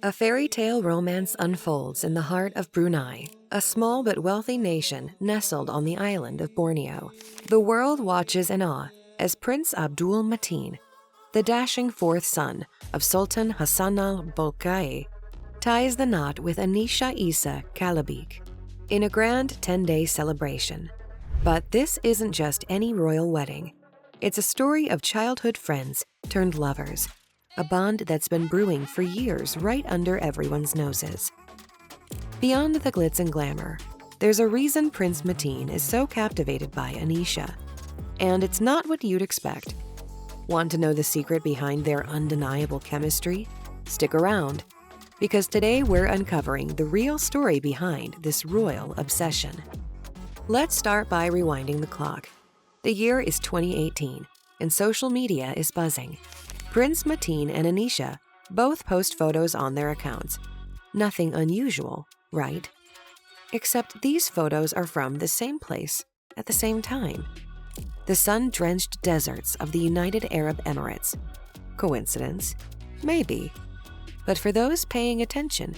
A fairy tale romance unfolds in the heart of Brunei, a small but wealthy nation nestled on the island of Borneo. The world watches in awe as Prince Abdul Mateen, the dashing fourth son of Sultan Hassan al-Bolkiah, ties the knot with Anisha Isa Kalabik in a grand 10-day celebration. But this isn't just any royal wedding. It's a story of childhood friends turned lovers, a bond that's been brewing for years right under everyone's noses. Beyond the glitz and glamour, there's a reason Prince Mateen is so captivated by Anisha. And it's not what you'd expect. Want to know the secret behind their undeniable chemistry? Stick around, because today we're uncovering the real story behind this royal obsession. Let's start by rewinding the clock. The year is 2018, and social media is buzzing. Prince Mateen and Anisha both post photos on their accounts. Nothing unusual, right? Except these photos are from the same place at the same time. The sun-drenched deserts of the United Arab Emirates. Coincidence? Maybe. But for those paying attention,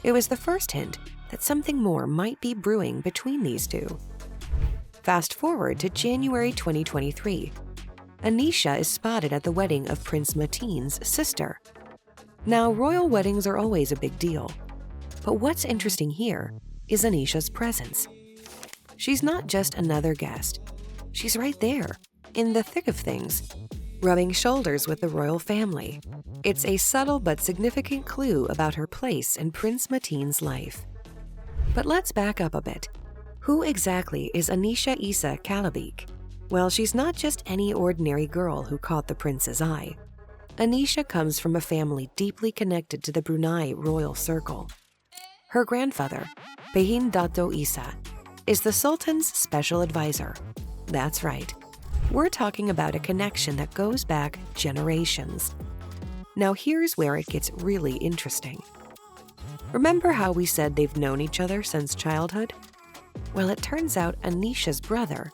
it was the first hint that something more might be brewing between these two. Fast forward to January 2023. Anisha is spotted at the wedding of Prince Mateen's sister. Now, royal weddings are always a big deal. But what's interesting here is Anisha's presence. She's not just another guest. She's right there, in the thick of things, rubbing shoulders with the royal family. It's a subtle but significant clue about her place in Prince Mateen's life. But let's back up a bit. Who exactly is Anisha Isa Kalabik? Well, she's not just any ordinary girl who caught the prince's eye. Anisha comes from a family deeply connected to the Brunei royal circle. Her grandfather, Behin Dato Isa, is the Sultan's special advisor. That's right. We're talking about a connection that goes back generations. Now here's where it gets really interesting. Remember how we said they've known each other since childhood? Well, it turns out Anisha's brother,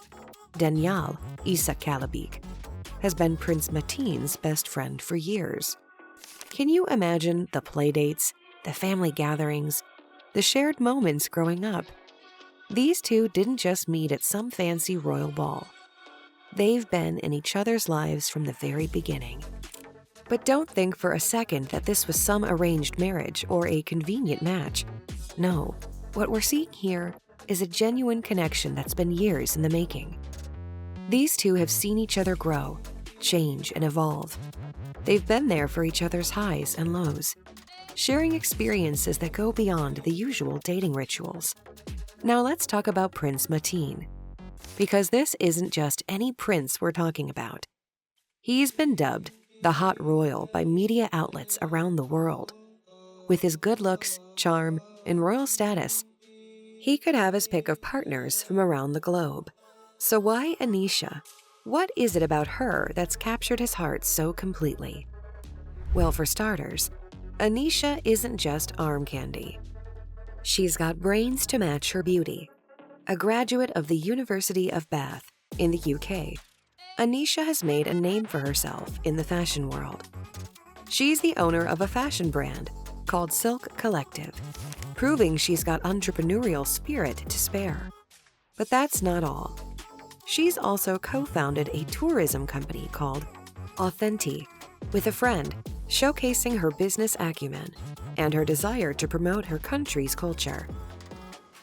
Daniel Isa Kalabik, has been Prince Mateen's best friend for years. Can you imagine the playdates, the family gatherings, the shared moments growing up? These two didn't just meet at some fancy royal ball. They've been in each other's lives from the very beginning. But don't think for a second that this was some arranged marriage or a convenient match. No, what we're seeing here is a genuine connection that's been years in the making. These two have seen each other grow, change, and evolve. They've been there for each other's highs and lows, sharing experiences that go beyond the usual dating rituals. Now let's talk about Prince Mateen, because this isn't just any prince we're talking about. He's been dubbed the hot royal by media outlets around the world. With his good looks, charm, and royal status, he could have his pick of partners from around the globe. So why Anisha? What is it about her that's captured his heart so completely? Well, for starters, Anisha isn't just arm candy. She's got brains to match her beauty. A graduate of the University of Bath in the UK, Anisha has made a name for herself in the fashion world. She's the owner of a fashion brand called Silk Collective, proving she's got entrepreneurial spirit to spare. But that's not all. She's also co-founded a tourism company called Authentic with a friend, showcasing her business acumen and her desire to promote her country's culture.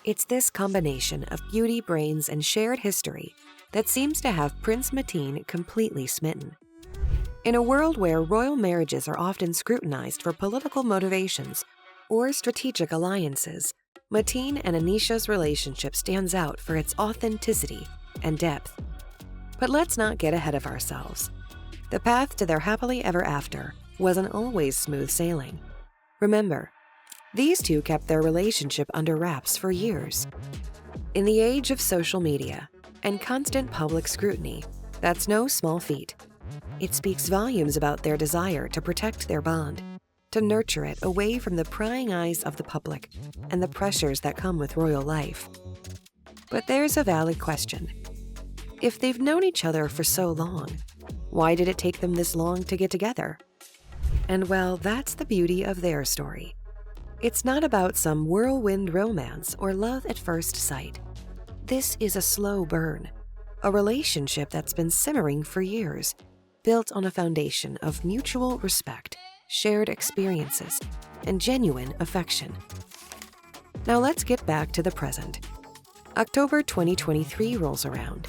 It's this combination of beauty, brains, and shared history that seems to have Prince Mateen completely smitten. In a world where royal marriages are often scrutinized for political motivations or strategic alliances, Mateen and Anisha's relationship stands out for its authenticity and depth. But let's not get ahead of ourselves. The path to their happily ever after wasn't always smooth sailing. Remember, these two kept their relationship under wraps for years. In the age of social media and constant public scrutiny, that's no small feat. It speaks volumes about their desire to protect their bond, to nurture it away from the prying eyes of the public and the pressures that come with royal life. But there's a valid question. If they've known each other for so long, why did it take them this long to get together? And well, that's the beauty of their story. It's not about some whirlwind romance or love at first sight. This is a slow burn, a relationship that's been simmering for years, built on a foundation of mutual respect, shared experiences, and genuine affection. Now let's get back to the present. October 2023 rolls around,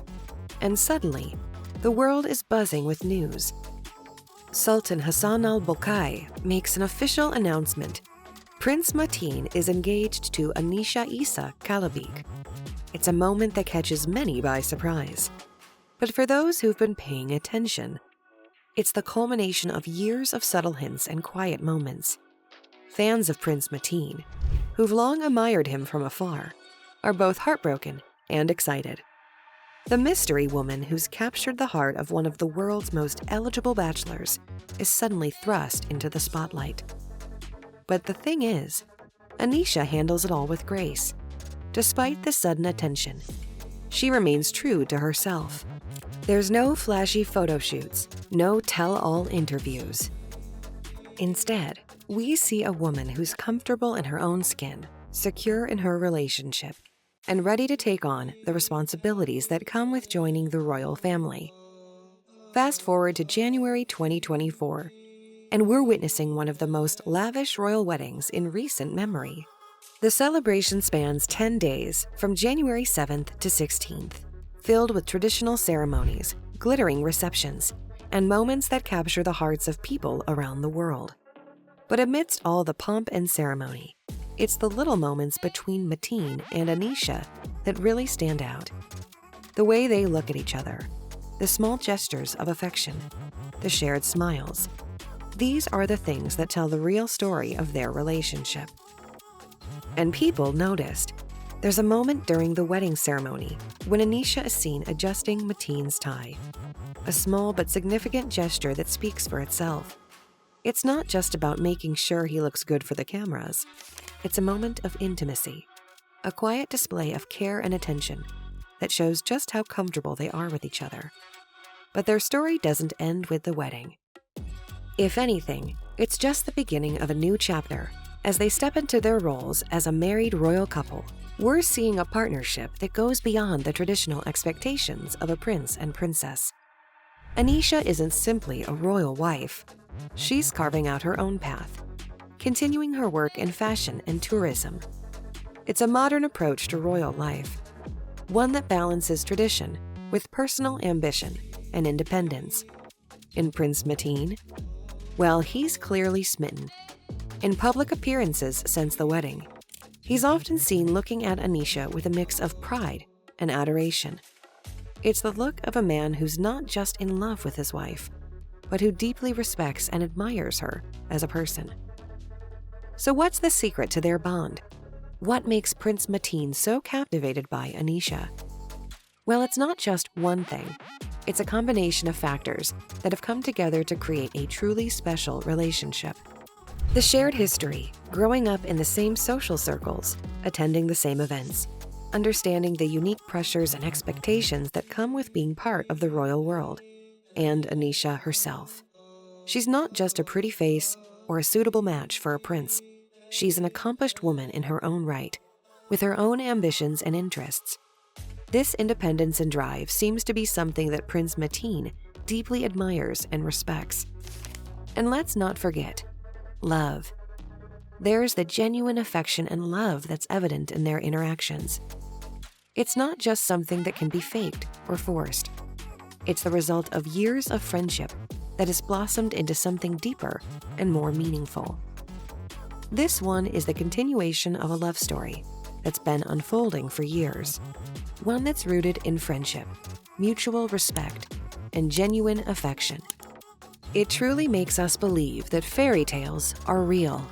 and suddenly, the world is buzzing with news. Sultan Hassan al-Bolkiah makes an official announcement. Prince Mateen is engaged to Anisha Isa Kalabik. It's a moment that catches many by surprise. But for those who've been paying attention, it's the culmination of years of subtle hints and quiet moments. Fans of Prince Mateen, who've long admired him from afar, are both heartbroken and excited. The mystery woman who's captured the heart of one of the world's most eligible bachelors is suddenly thrust into the spotlight. But the thing is, Anisha handles it all with grace. Despite the sudden attention, she remains true to herself. There's no flashy photo shoots, no tell-all interviews. Instead, we see a woman who's comfortable in her own skin, secure in her relationship, and ready to take on the responsibilities that come with joining the royal family. Fast forward to January 2024, and we're witnessing one of the most lavish royal weddings in recent memory. The celebration spans 10 days, from January 7th to 16th, filled with traditional ceremonies, glittering receptions, and moments that capture the hearts of people around the world. But amidst all the pomp and ceremony, it's the little moments between Mateen and Anisha that really stand out. The way they look at each other, the small gestures of affection, the shared smiles. These are the things that tell the real story of their relationship. And people noticed. There's a moment during the wedding ceremony when Anisha is seen adjusting Mateen's tie. A small but significant gesture that speaks for itself. It's not just about making sure he looks good for the cameras. It's a moment of intimacy, a quiet display of care and attention that shows just how comfortable they are with each other. But their story doesn't end with the wedding. If anything, it's just the beginning of a new chapter. As they step into their roles as a married royal couple, we're seeing a partnership that goes beyond the traditional expectations of a prince and princess. Anisha isn't simply a royal wife. She's carving out her own path, continuing her work in fashion and tourism. It's a modern approach to royal life, one that balances tradition with personal ambition and independence. In Prince Mateen, well, he's clearly smitten. In public appearances since the wedding, he's often seen looking at Anisha with a mix of pride and adoration. It's the look of a man who's not just in love with his wife, but who deeply respects and admires her as a person. So what's the secret to their bond? What makes Prince Mateen so captivated by Anisha? Well, it's not just one thing. It's a combination of factors that have come together to create a truly special relationship. The shared history, growing up in the same social circles, attending the same events, understanding the unique pressures and expectations that come with being part of the royal world, and Anisha herself. She's not just a pretty face or a suitable match for a prince. She's an accomplished woman in her own right, with her own ambitions and interests. This independence and drive seems to be something that Prince Mateen deeply admires and respects. And let's not forget, love. There's the genuine affection and love that's evident in their interactions. It's not just something that can be faked or forced. It's the result of years of friendship that has blossomed into something deeper and more meaningful. This one is the continuation of a love story that's been unfolding for years. One that's rooted in friendship, mutual respect, and genuine affection. It truly makes us believe that fairy tales are real